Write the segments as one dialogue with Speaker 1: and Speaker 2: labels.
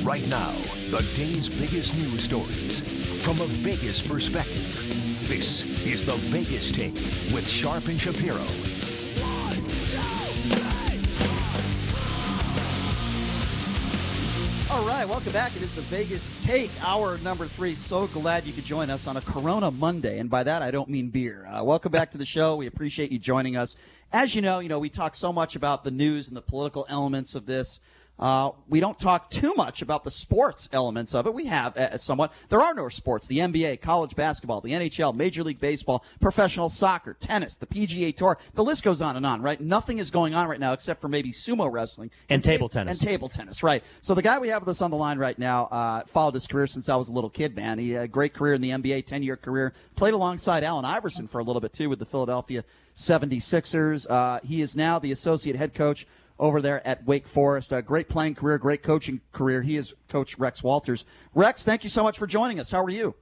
Speaker 1: Right now, the day's biggest news stories from a Vegas perspective. This is the Vegas Take with Sharp and Shapiro.
Speaker 2: All right, welcome back. It is the Vegas Take, hour number 3. So glad you could join us on a Corona Monday, and by that I don't mean beer. Welcome back to the show. We appreciate you joining us. As you know, we talk so much about the news and the political elements of this. We don't talk too much about the sports elements of it. We have somewhat. There are no sports. The NBA, college basketball, the NHL, Major League Baseball, professional soccer, tennis, the PGA Tour. The list goes on and on, right? Nothing is going on right now except for maybe sumo wrestling.
Speaker 3: And table tennis.
Speaker 2: And table tennis, right. So the guy we have with us on the line right now followed his career since I was a little kid, man. He had a great career in the NBA, 10-year career. Played alongside Allen Iverson for a little bit, too, with the Philadelphia 76ers. He is now the associate head coach over there at Wake Forest. A great playing career, great coaching career. He is Coach Rex Walters. Rex, thank you so much for joining us. How are you?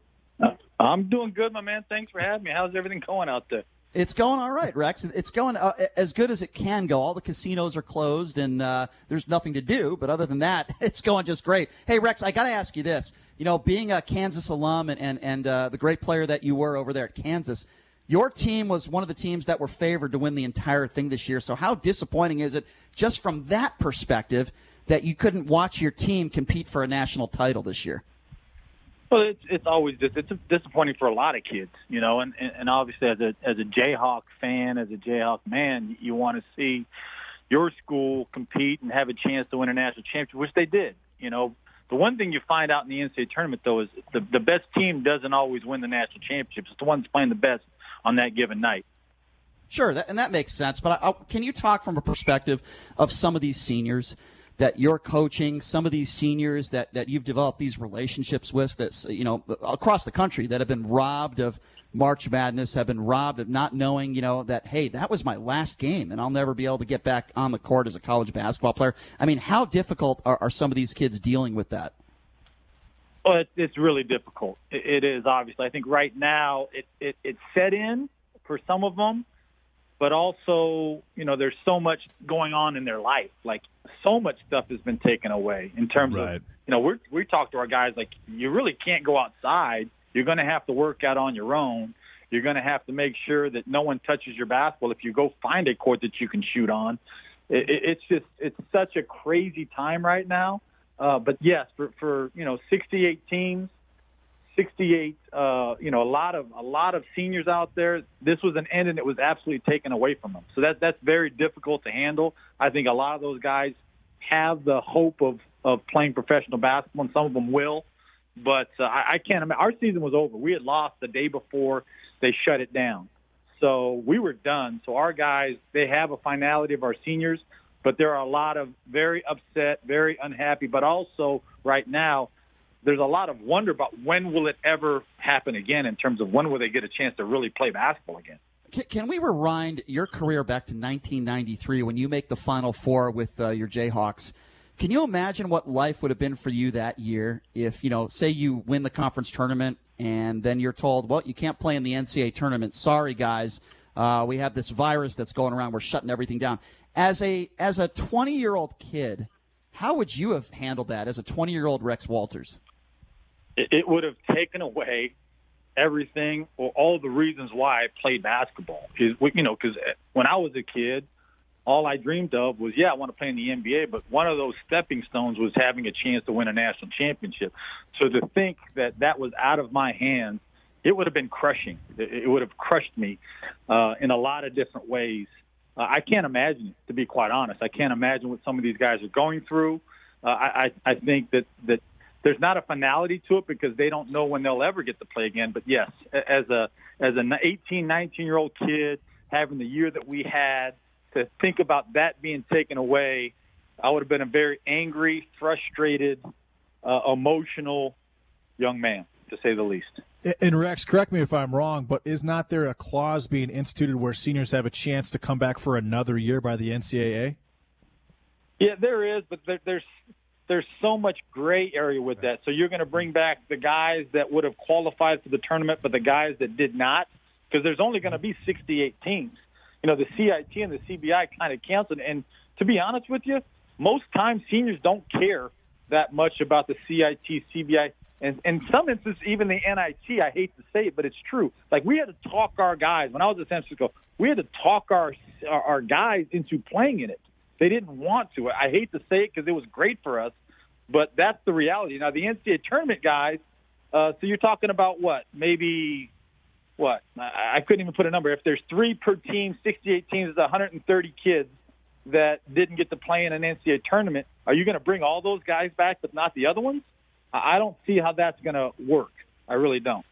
Speaker 4: I'm doing good, my man. Thanks for having me. How's everything going out there?
Speaker 2: It's going all right, Rex. It's going as good as it can go. All the casinos are closed, and there's nothing to do. But other than that, it's going just great. Hey, Rex, I got to ask you this. Being a Kansas alum and the great player that you were over there at Kansas, your team was one of the teams that were favored to win the entire thing this year. So how disappointing is it, just from that perspective, that you couldn't watch your team compete for a national title this year?
Speaker 4: Well, it's always it's disappointing for a lot of kids, and obviously as a Jayhawk fan, as a Jayhawk man, you want to see your school compete and have a chance to win a national championship, which they did. The one thing you find out in the NCAA tournament, though, is the best team doesn't always win the national championship. It's the one that's playing the best on that given night.
Speaker 2: Sure, and that makes sense. But can you talk from a perspective of some of these seniors that you're coaching, some of these seniors that you've developed these relationships with, that's across the country, that have been robbed of March Madness, have been robbed of not knowing, that, hey, that was my last game and I'll never be able to get back on the court as a college basketball player. I mean, how difficult are some of these kids dealing with that?
Speaker 4: Well, it's really difficult. It is, obviously. I think right now it's set in for some of them, but also, there's so much going on in their life. Like, so much stuff has been taken away in terms of, we talk to our guys like, you really can't go outside. You're going to have to work out on your own. You're going to have to make sure that no one touches your basketball if you go find a court that you can shoot on. It's such a crazy time right now. But yes, for 68 teams, 68, a lot of seniors out there. This was an end, and it was absolutely taken away from them. So that's very difficult to handle. I think a lot of those guys have the hope of playing professional basketball, and some of them will. But I can't imagine. Our season was over. We had lost the day before they shut it down, so we were done. So our guys, they have a finality of our seniors. But there are a lot of very upset, very unhappy, but also right now there's a lot of wonder about when will it ever happen again in terms of when will they get a chance to really play basketball again.
Speaker 2: Can we rewind your career back to 1993 when you make the Final Four with your Jayhawks? Can you imagine what life would have been for you that year if, say you win the conference tournament and then you're told, well, you can't play in the NCAA tournament. Sorry, guys. We have this virus that's going around. We're shutting everything down. As a 20-year-old kid, how would you have handled that as a 20-year-old Rex Walters?
Speaker 4: It would have taken away everything or all the reasons why I played basketball. Because when I was a kid, all I dreamed of was, I want to play in the NBA, but one of those stepping stones was having a chance to win a national championship. So to think that was out of my hands, it would have been crushing. It would have crushed me in a lot of different ways. I can't imagine it, to be quite honest. I can't imagine what some of these guys are going through. I think that there's not a finality to it because they don't know when they'll ever get to play again. But yes, as an 18, 19-year-old kid, having the year that we had, to think about that being taken away, I would have been a very angry, frustrated, emotional young man, to say the least.
Speaker 5: And Rex, correct me if I'm wrong, but is not there a clause being instituted where seniors have a chance to come back for another year by the NCAA?
Speaker 4: Yeah, there is, but there's so much gray area with that. So you're going to bring back the guys that would have qualified for the tournament, but the guys that did not, because there's only going to be 68 teams. The CIT and the CBI kind of counts. And to be honest with you, most times seniors don't care that much about the CIT, CBI, and in some instances, even the NIT. I hate to say it, but it's true. Like, we had to talk our guys. When I was at San Francisco, we had to talk our guys into playing in it. They didn't want to. I hate to say it because it was great for us, but that's the reality. Now, the NCAA tournament guys, so you're talking about what? Maybe what? I couldn't even put a number. If there's 3 per team, 68 teams, is 130 kids that didn't get to play in an NCAA tournament. Are you going to bring all those guys back but not the other ones? I don't see how that's going to work. I really don't.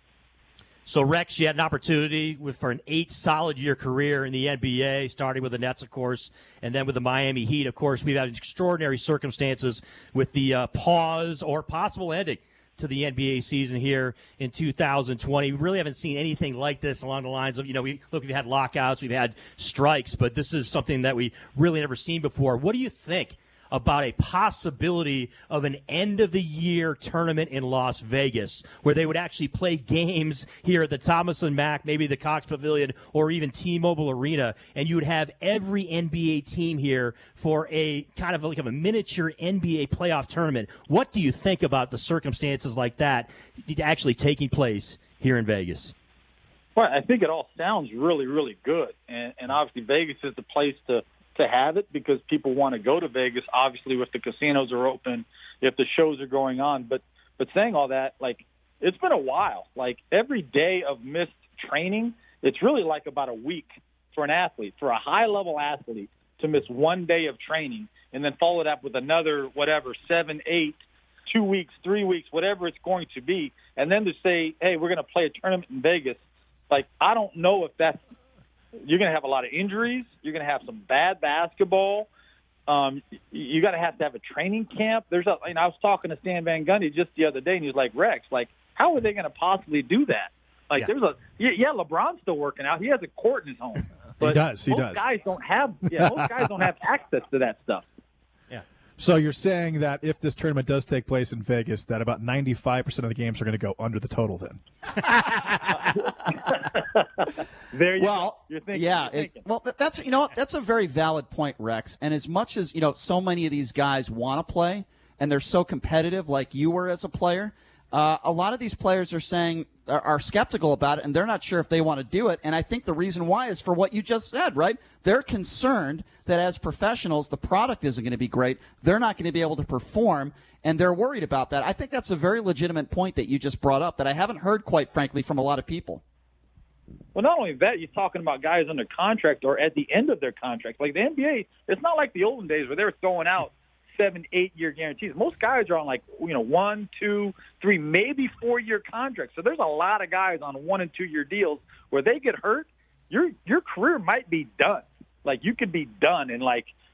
Speaker 3: So, Rex, you had an opportunity for an 8 solid year career in the NBA, starting with the Nets, of course, and then with the Miami Heat. Of course, we've had extraordinary circumstances with the pause or possible ending to the NBA season here in 2020. We really haven't seen anything like this along the lines of, we've had lockouts, we've had strikes, but this is something that we really never seen before. What do you think about a possibility of an end-of-the-year tournament in Las Vegas where they would actually play games here at the Thomas and Mack, maybe the Cox Pavilion, or even T-Mobile Arena, and you would have every NBA team here for a kind of like a miniature NBA playoff tournament? What do you think about the circumstances like that actually taking place here in Vegas?
Speaker 4: Well, I think it all sounds really, really good, and obviously Vegas is the place to have it because people want to go to Vegas, obviously, if the casinos are open, if the shows are going on. But saying all that, like, it's been a while. Like, every day of missed training, it's really like about a week for an athlete, for a high-level athlete, to miss 1 day of training and then follow it up with another, 7, 8, 2 weeks, 3 weeks, whatever it's going to be, and then to say, hey, we're going to play a tournament in Vegas. Like, I don't know if that's – you're going to have a lot of injuries. You're going to have some bad basketball. You got to have a training camp. I was talking to Stan Van Gundy just the other day, and he's like, Rex, like, how are they going to possibly do that? Like, LeBron's still working out. He has a court in his home. But
Speaker 5: he does.
Speaker 4: Most guys don't have access to that stuff.
Speaker 5: So you're saying that if this tournament does take place in Vegas, that about 95% of the games are going to go under the total then?
Speaker 4: There you go. You're thinking.
Speaker 2: That's a very valid point, Rex. And as much as, so many of these guys want to play and they're so competitive like you were as a player, a lot of these players are skeptical about it, and they're not sure if they want to do it. And I think the reason why is for what you just said, right? They're concerned that as professionals, the product isn't going to be great. They're not going to be able to perform, and they're worried about that. I think that's a very legitimate point that you just brought up that I haven't heard, quite frankly, from a lot of people.
Speaker 4: Well, not only that, you're talking about guys under contract or at the end of their contract. Like the NBA, it's not like the olden days where they were throwing out 7-8 year guarantees. Most guys are on 1, 2, 3, maybe 4-year contracts. So there's a lot of guys on 1 and 2 year deals where they get hurt. Your career might be done. Like, you could be done, and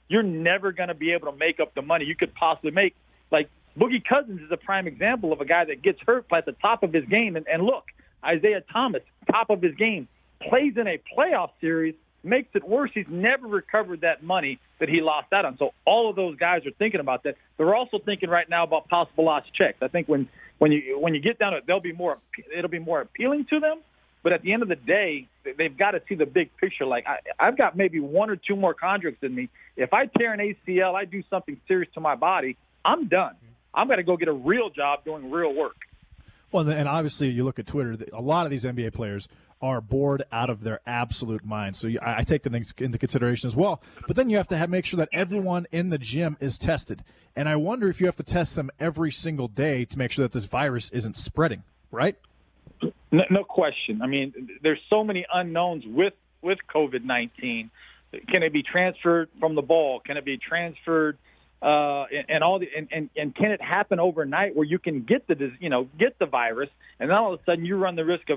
Speaker 4: you're never going to be able to make up the money you could possibly make. Like, Boogie Cousins is a prime example of a guy that gets hurt at the top of his game. And look, Isaiah Thomas, top of his game, plays in a playoff series, makes it worse. He's never recovered that money that he lost out on. So all of those guys are thinking about that. They're also thinking right now about possible lost checks. I think when you get down to it, it'll be more appealing to them. But at the end of the day, they've got to see the big picture. Like, I've got maybe 1 or 2 more contracts in me. If I tear an ACL, I do something serious to my body, I'm done. I'm going to go get a real job doing real work.
Speaker 5: Well, and obviously you look at Twitter, a lot of these NBA players are bored out of their absolute minds. So I take the things into consideration as well. But then you have to make sure that everyone in the gym is tested. And I wonder if you have to test them every single day to make sure that this virus isn't spreading, right?
Speaker 4: No question. I mean, there's so many unknowns with COVID-19. Can it be transferred from the ball? Can it be transferred and can it happen overnight where you can get the virus, and then all of a sudden you run the risk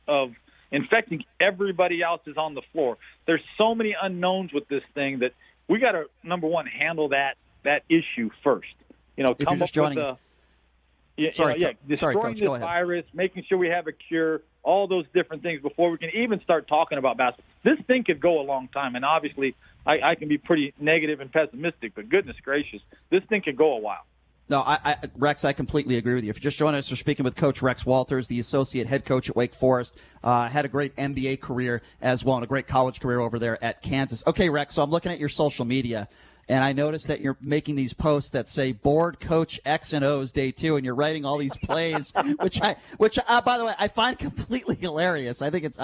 Speaker 4: of infecting everybody else is on the floor? There's so many unknowns with this thing that we got to, number one, handle that issue first. Come up with destroying this virus, making sure we have a cure, all those different things before we can even start talking about basketball. This thing could go a long time, and obviously I can be pretty negative and pessimistic, but goodness gracious, this thing could go a while.
Speaker 2: No, Rex, I completely agree with you. If you're just joining us, we're speaking with Coach Rex Walters, the associate head coach at Wake Forest. Had a great NBA career as well and a great college career over there at Kansas. Okay, Rex, so I'm looking at your social media. and I noticed that you're making these posts that say board coach X and O's day 2, and you're writing all these plays, which by the way, I find completely hilarious. I think it's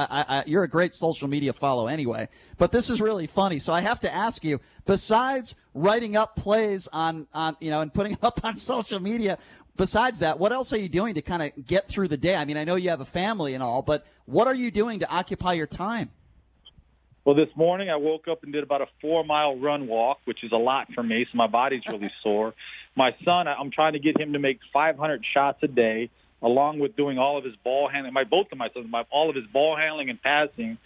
Speaker 2: you're a great social media follow anyway, but this is really funny. So I have to ask you, besides writing up plays on and putting up on social media, besides that, what else are you doing to kind of get through the day? I mean, I know you have a family and all, but what are you doing to occupy your time?
Speaker 4: Well, this morning I woke up and did about a 4-mile run walk, which is a lot for me, so my body's really sore. My son, I'm trying to get him to make 500 shots a day, along with doing all of his ball handling. Both of my sons, all of his ball handling and passing,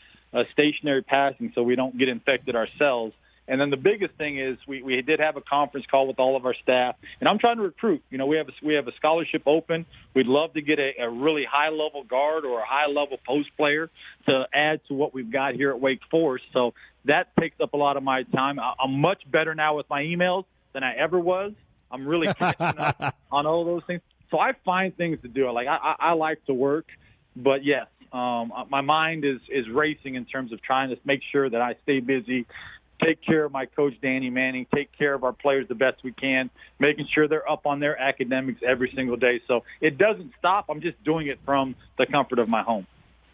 Speaker 4: stationary passing, so we don't get infected ourselves. And then the biggest thing is we did have a conference call with all of our staff, and I'm trying to recruit. You know, we have a scholarship open. We'd love to get a really high-level guard or a high-level post player to add to what we've got here at Wake Forest. So that takes up a lot of my time. I'm much better now with my emails than I ever was. I'm really catching up on all those things. So I find things to do. Like I like to work, but yes, my mind is racing in terms of trying to make sure that I stay busy, take care of my coach, Danny Manning, take care of our players the best we can, making sure they're up on their academics every single day. So it doesn't stop. I'm just doing it from the comfort of my home.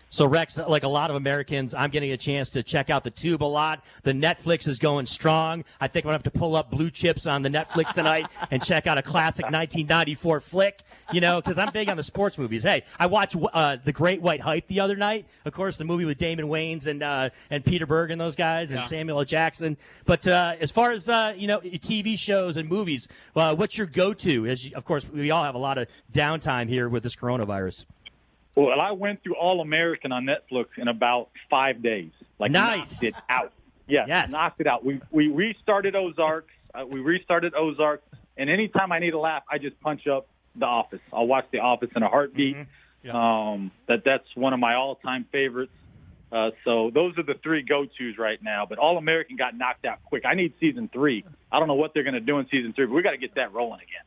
Speaker 3: So, Rex, like a lot of Americans, I'm getting a chance to check out the Tube a lot. The Netflix is going strong. I think I'm going to have to pull up Blue Chips on the Netflix tonight and check out a classic 1994 flick, because I'm big on the sports movies. Hey, I watched The Great White Hype the other night. Of course, the movie with Damon Wayans and Peter Berg and those guys and Samuel L. Jackson. But as far as, TV shows and movies, what's your go-to? Of course, we all have a lot of downtime here with this coronavirus.
Speaker 4: Well, I went through All American on Netflix in about 5 days.
Speaker 3: Nice.
Speaker 4: Knocked it out. Yes. Knocked it out. We restarted Ozark. And anytime I need a laugh, I just punch up The Office. I'll watch The Office in a heartbeat. Mm-hmm. Yeah. That's one of my all-time favorites. So those are the 3 go-tos right now. But All American got knocked out quick. I need season 3. I don't know what they're going to do in season 3, but we got to get that rolling again.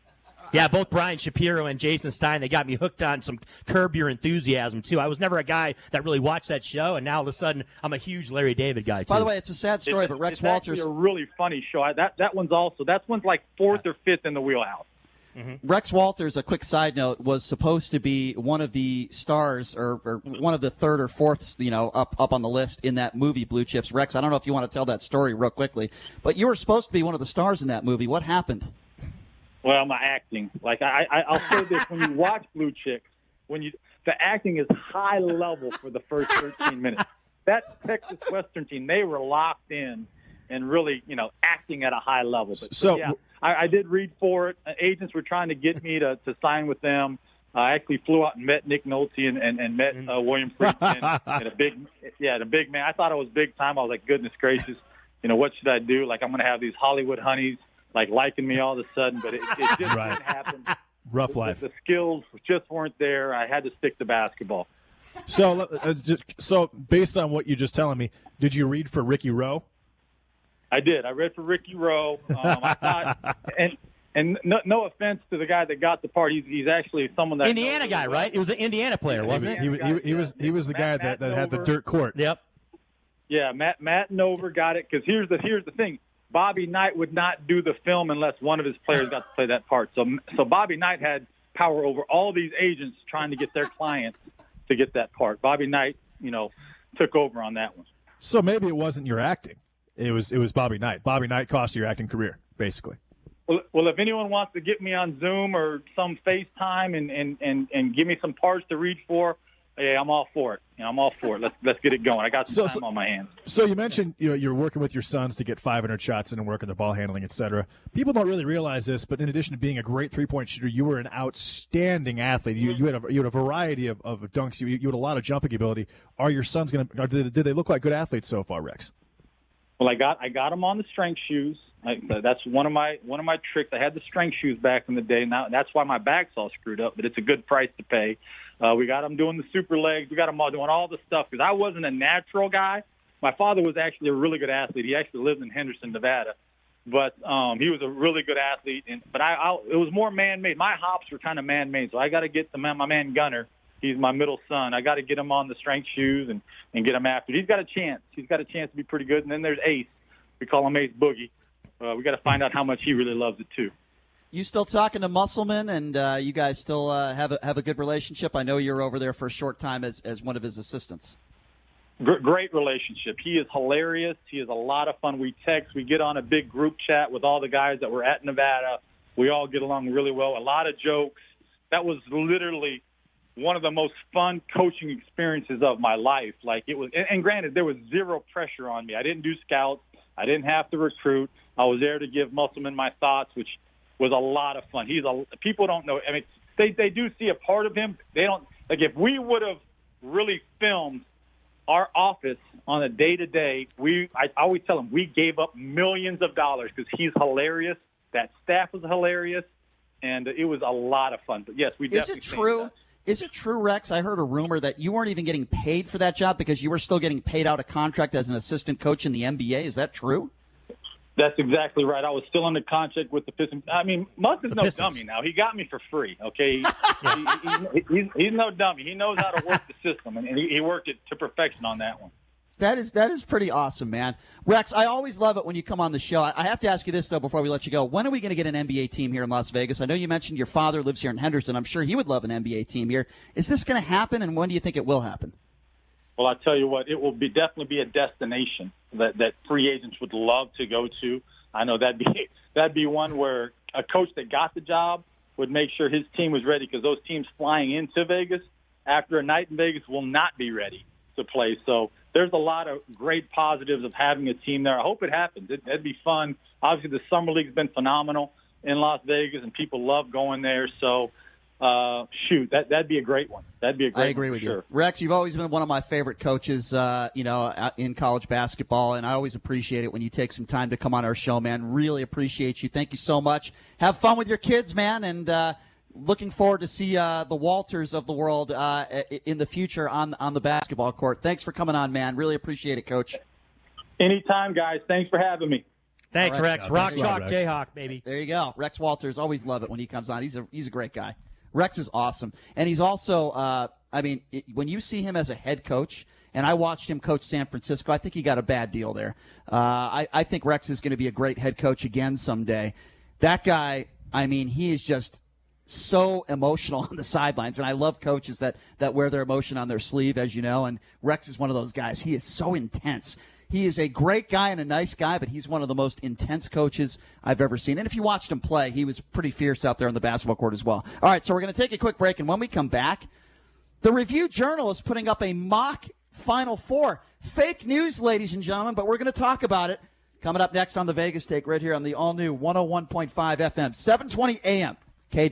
Speaker 3: Yeah, both Brian Shapiro and Jason Stein, they got me hooked on some Curb Your Enthusiasm, too. I was never a guy that really watched that show, and now all of a sudden I'm a huge Larry David guy, too.
Speaker 2: By the way, it's a sad story, but Rex Walters...
Speaker 4: It's a really funny show. That one's like 4th or 5th in the wheelhouse.
Speaker 2: Mm-hmm. Rex Walters, a quick side note, was supposed to be one of the stars or one of the 3rd or 4th, up on the list in that movie, Blue Chips. Rex, I don't know if you want to tell that story real quickly, but you were supposed to be one of the stars in that movie. What happened?
Speaker 4: Well, my acting. Like I'll say this: when you watch Blue Chicks, the acting is high level for the first 13 minutes. That Texas Western team, they were locked in and really, acting at a high level. But, I did read for it. Agents were trying to get me to sign with them. I actually flew out and met Nick Nolte and met William Friedkin and the big man. I thought it was big time. I was like, goodness gracious, what should I do? Like, I'm going to have these Hollywood honeys liking me all of a sudden, but it just didn't happen.
Speaker 5: Rough life.
Speaker 4: The skills just weren't there. I had to stick to basketball.
Speaker 5: So based on what you're just telling me, did you read for Ricky Rowe?
Speaker 4: I did. I read for Ricky Rowe. I thought, and no offense to the guy that got the part. He's actually someone that
Speaker 3: Indiana guy, right? He was an Indiana player, wasn't
Speaker 5: he? He was the guy that had the dirt court.
Speaker 3: Yep.
Speaker 4: Yeah, Matt Nover got it because here's the thing. Bobby Knight would not do the film unless one of his players got to play that part. So Bobby Knight had power over all these agents trying to get their clients to get that part. Bobby Knight, took over on that one.
Speaker 5: So maybe it wasn't your acting. It was Bobby Knight. Bobby Knight cost you your acting career, basically.
Speaker 4: Well, if anyone wants to get me on Zoom or some FaceTime and give me some parts to read for, yeah, I'm all for it. I'm all for it. Let's get it going. I got some time on my hands.
Speaker 5: So you mentioned you're working with your sons to get 500 shots in and work on their ball handling, etc. People don't really realize this, but in addition to being a great 3-point shooter, you were an outstanding athlete. You had a variety of dunks. You had a lot of jumping ability. Are your sons did they look like good athletes so far, Rex?
Speaker 4: Well, I got them on the strength shoes. That's one of my tricks. I had the strength shoes back in the day. Now that's why my back's all screwed up, but it's a good price to pay. We got them doing the super legs. We got them all doing all the stuff because I wasn't a natural guy. My father was actually a really good athlete. He actually lived in Henderson, Nevada, but he was a really good athlete. But it was more man-made. My hops were kind of man-made, so I got to get my man Gunner. He's my middle son. I got to get him on the strength shoes and get him after it. He's got a chance. He's got a chance to be pretty good. And then there's Ace. We call him Ace Boogie. we got to find out how much he really loves it too.
Speaker 2: You still talking to Musselman, and you guys still have a good relationship? I know you're over there for a short time as one of his assistants.
Speaker 4: Great relationship. He is hilarious. He is a lot of fun. We text. We get on a big group chat with all the guys that were at Nevada. We all get along really well. A lot of jokes. That was literally one of the most fun coaching experiences of my life. Like it was, and granted, there was zero pressure on me. I didn't do scouts. I didn't have to recruit. I was there to give Musselman my thoughts, which was a lot of fun. People don't know. I mean, they do see a part of him. They don't, like, if we would have really filmed our office on a day-to-day, I always tell him we gave up millions of dollars because he's hilarious. That staff was hilarious, and it was a lot of fun. But yes, we definitely.
Speaker 2: Is it true, Rex? I heard a rumor that you weren't even getting paid for that job because you were still getting paid out a contract as an assistant coach in the NBA. Is that true?
Speaker 4: That's exactly right. I was still under contract with the Pistons. I mean, Musk is no dummy now. He got me for free, okay? He's no dummy. He knows how to work the system, and he worked it to perfection on that one.
Speaker 2: That is pretty awesome, man. Rex, I always love it when you come on the show. I have to ask you this, though, before we let you go. When are we going to get an NBA team here in Las Vegas? I know you mentioned your father lives here in Henderson. I'm sure he would love an NBA team here. Is this going to happen, and when do you think it will happen?
Speaker 4: Well, I tell you what, it will definitely be a destination that free agents would love to go to. I know that'd be one where a coach that got the job would make sure his team was ready, because those teams flying into Vegas after a night in Vegas will not be ready to play. So there's a lot of great positives of having a team there. I hope it happens. That'd be fun. Obviously, the Summer League's been phenomenal in Las Vegas, and people love going there. So, that'd be a great one. That'd be a great one.
Speaker 2: I agree with you.
Speaker 4: Sure.
Speaker 2: Rex, you've always been one of my favorite coaches, in college basketball, and I always appreciate it when you take some time to come on our show, man. Really appreciate you. Thank you so much. Have fun with your kids, man, and looking forward to see the Walters of the world in the future on the basketball court. Thanks for coming on, man. Really appreciate it, Coach.
Speaker 4: Anytime, guys. Thanks for having me.
Speaker 3: Thanks,
Speaker 2: All right,
Speaker 3: Rex. Rock, chalk, Jayhawk, baby.
Speaker 2: There you go. Rex Walters. Always love it when he comes on. He's a great guy. Rex is awesome. And he's also, when you see him as a head coach, and I watched him coach San Francisco, I think he got a bad deal there. I think Rex is going to be a great head coach again someday. That guy, he is just so emotional on the sidelines, and I love coaches that wear their emotion on their sleeve, as you know, and Rex is one of those guys. He is so intense. He is a great guy and a nice guy, but he's one of the most intense coaches I've ever seen. And if you watched him play, he was pretty fierce out there on the basketball court as well. All right, so we're going to take a quick break, and when we come back, the Review-Journal is putting up a mock Final Four. Fake news, ladies and gentlemen, but we're going to talk about it coming up next on the Vegas Take right here on the all-new 101.5 FM, 720 AM, KDON.